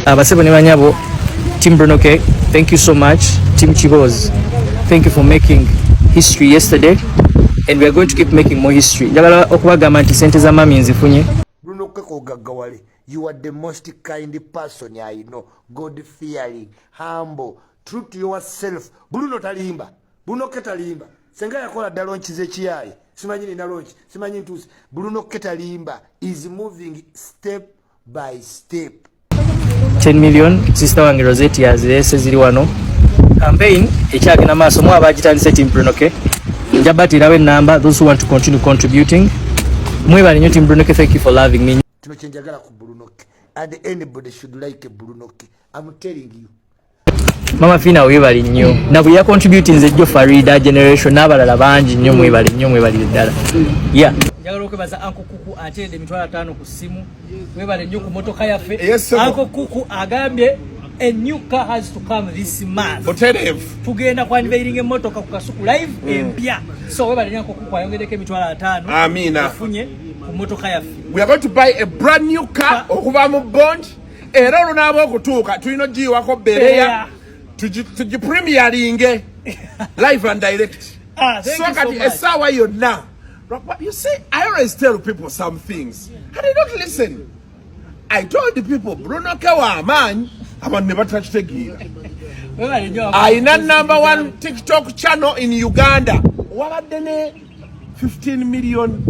abasebo ne banyabo, Team Brunoke, thank you so much. Team Chibos, thank you for making history yesterday, and we are going to keep making more history. Njagala okubagamba nti sente za mami nzifunye. Brunoke ko gaggawale, you are the most kind person I know, God fearing, humble, true to yourself. Bruno talimba, Brunoke talimba. Senga yakola da launch ze chiyayi, simanyi ni na launch, simanyi ntusi. Brunoke talimba is moving step by step. 10 million sister wange Rosette yazese ziri wano. Campaign ekyagenda maaso mu abagitandise Team Brunoke. Njabatirawe number those who want to continue contributing. Mwebale nyo Team Brunoke, thank you for loving me. Kino kyenjagala ku Brunoke. And anybody should like a Brunoke. I'm telling you. Mama Fina webale nnyo. Na bwe ya contributing ze Farida generation n'abalala bangi nnyo mwebale ddala. Yeah. Njagala okwebaza Uncle Kuku atende mitwala 5 ku simu. Mwebale nnyo ku motoka yaffe. Uncle Kuku agambye a new car has to come this month. Tugenda kwa unveiling emotoka ku Kasuku live empya. So webale nnyo Uncle Kuku ayongereko mitwala 5. Amina. Afunye ku motoka yaffe. We are going to buy a brand new car okuva mu bond. Era olunaba okutuuka tulina giwako bereya. To premiering live and direct. So kati esawa yonna. You see, I always tell people some things and they don't listen. I told the people Brunoke wa man about never touch the gear. I know #1 TikTok channel in Uganda. What are 15 million?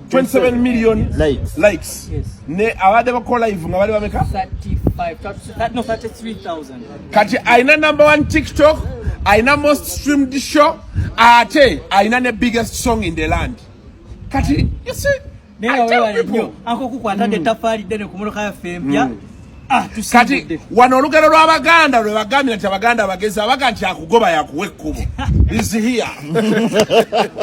27 million likes. Yes. Ne awade bakola live ngabali bameka 33,000. Kati aina #1 TikTok, aina most streamed show, ate aina the biggest song in the land. Kati you see, I tell people Uncle Kuku atande tafari dene ku motoka ya fempya. Kati wano olugero lw'Abaganda lwe bagambye nti Abaganda bagezi abaga nti akugoba yakuwa ekkubo. Is here.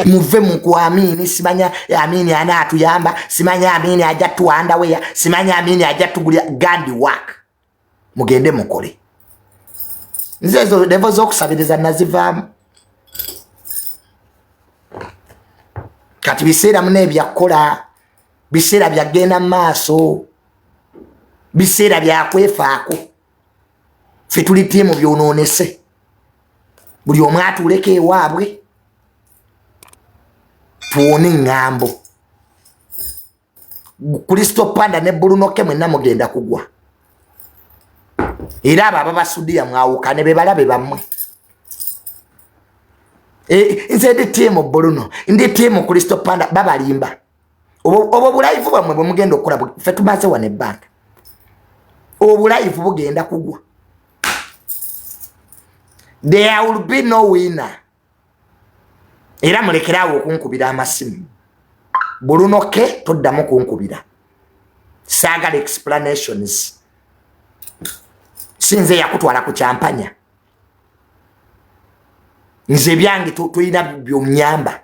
Muve mu kuamini, simanya amini anatuyamba, simanya amini ajja tuanda weya, simanya amini ajja tugulya gandi work. Mugende mukole. Nzezo devo zokusabiriza nazivaamu. Kati biseera mune byakola, biseera byagenda maaso. Biseera byakwefaako. Ffe tuli ttiimu byonoonese. Buli omu atuuleko ewaabwe. Tuwone ŋŋambo. Kristo Panda ne Brunoke mwenna mugenda kugwa. Era abo ababasudiya mwawukane be balabe bammwe. Nze ndi ttiimu Bruno, ndi ttiimu Kristo Panda babalimba. Obwo bulayivu bwammwe bwe mugenda okukola ffe tumaze wano ebbanga. Obulayivu bugenda kugwa. There will be no winner. Era mulekerawo okunkubira amasimu. Brunoke toddamu kunkubira. Saagala explanations. Sinze yakutwala ku kyampanya. Nze byange tulina byomnyamba.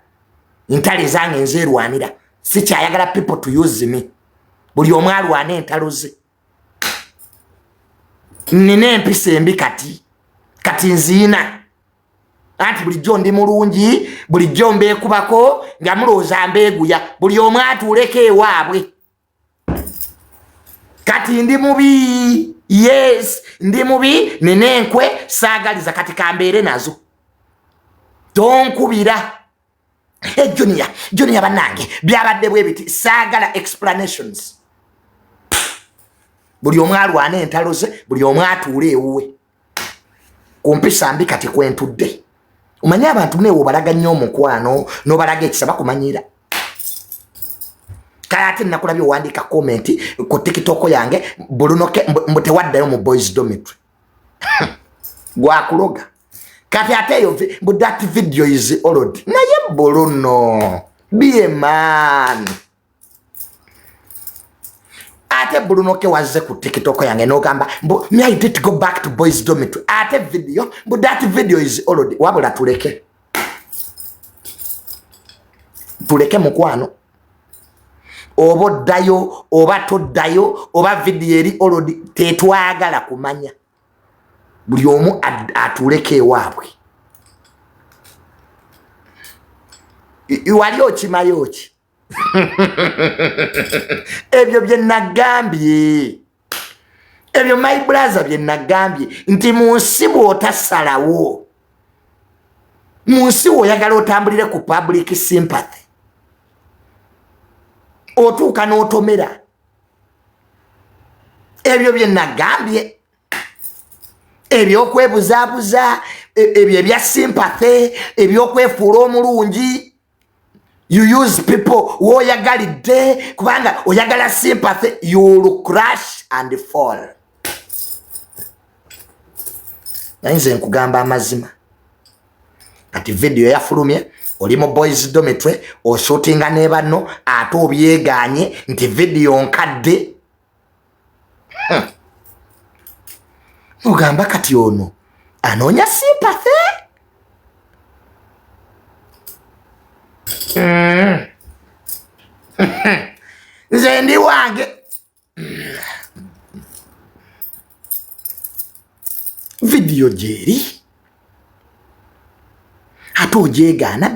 Entale zange nzeerwanira. Sikyayagala people to use me. Buli omu alwana entalo ze. Nina empisa embi kati nziina. Anti bulijjo ndi mulungi, bulijjo mbeekubako nga mulowooza mbeeguya. Buli omu atuuleko ewaabwe. Kati ndi mubi. Yes, ndi mubi. Nina enkwe saagaliza kati kambeere nazo. Tonkubira. Junior bannange byabadde bwe biti saagala explanations. Buli omu alwana entalo ze, buli omu atuule ewuwe. Kumpisa mbi kati kwentudde. Omanyi abantu newo balaga nnyo omukwano n'obalaga ekisa bakumanyira. Kale ate nakulabye owandiika komenti ku TikTok yange Brunoke mbu tewaddayo mu boys dormitory. Gwakuloga. Kati ate eyo mbu that video is already. Naye Bruno, be a man. Ate Brunoke wazze ku TikTok yange n'ogamba mbu me I did go back to boys dormitory. Ate video mbu that video is already. Wabula tuleke. Tuleke mukwano. Oba oddayo oba toddayo oba video eri already tetwagala kumanya. Buli omu atuleke ewaabwe. Wali okimayo ki? ebyo bye nagambye ebyo my brother bye nagambye nti mu nsi bw'otasalawo mu nsi oyagala otambulire ku public sympathy otuuka n'otomera ebyo bye nagambye eby'okwebuzaabuza ebyo ebya sympathy eby'okwefuula omulungi you use people woyagalidde kubanga oyagala sympathy you will crash and fall. Nze nkugamba amazima kati video yafulumye oli mu boys dormitory oshootinga ne banno ate obyeganye nti video nkadde ogamba kati ono anoonya sympathy nze ndi wange video jeri ate ojegaana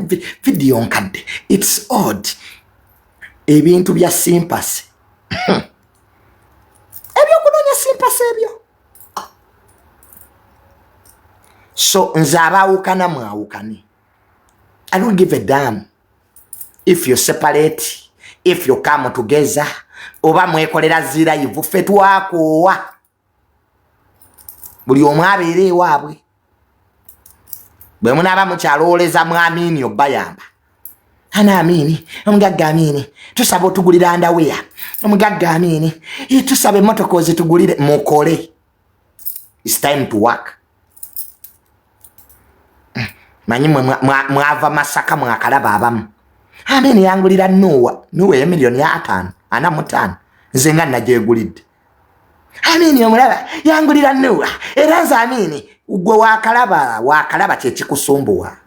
video nkadde it's odd ebintu bya sympathy ebyokunoonya sympathy ebyo so nze abaawukana mwawukane. I don't give a damn if you separate, if you come together, oba mwekolera zira yivu ffe twakoowa buli omu abeera ewaabwe bwe munaaba mukyalowooleza mu Amini obbayamba ana Amini omugagga Amini tusaba otugulira ndaweya omugagga Amini tusaba emmotoka ozitugulire mukole. It's time to work. Manyi mwava Masaka mwakalaba abamu Amini yangulira Noah ya milioni ya 5 ana mutano nze nga najegulidde. Amini omulaba yangulira Noah era nze Amini ugwe wakalaba kyekikusumbuwa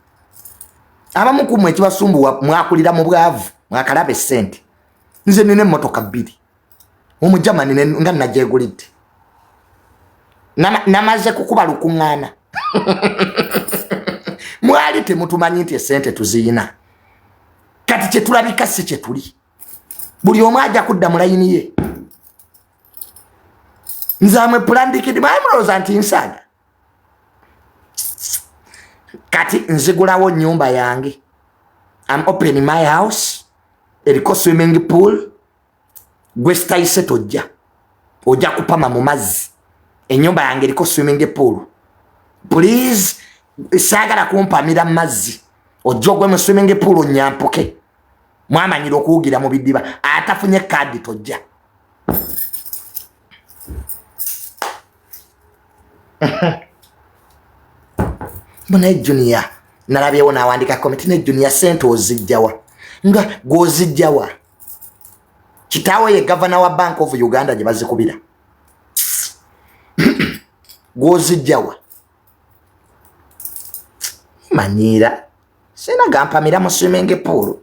abamu kumwe ekibasumbuwa mwakulira mu bwavu mwakalaba essente nze nine emmotoka 2 omujamani nga najegulidde namaze kukuba lukuŋŋaana mwali temutumanyi nti essente tuziyina kati kyetulabika si kyetuli buli omu ajja kudda mu layini ye nzamwe pulandikidi mwamuloza nti nsaga kati nzigulawo nyumba yange. I'm opening my house eriko swimming pool gwe sitayise ojja kupama mu mazzi enyumba yange eriko swimming pool please saagala kumpamira mazzi ojjogwe mu swimming pool onyampuke mwamanyira okuwugira mu bidiba atafunye kadi tojja. Mune Junior nalabyewo nawandika komiti ne Junior sente ozijjawa nga gwozijjawa kitaawe ye governor wa Bank of Uganda gye bazikubira gwozijjawa manyira sina gampamira mu swimming pool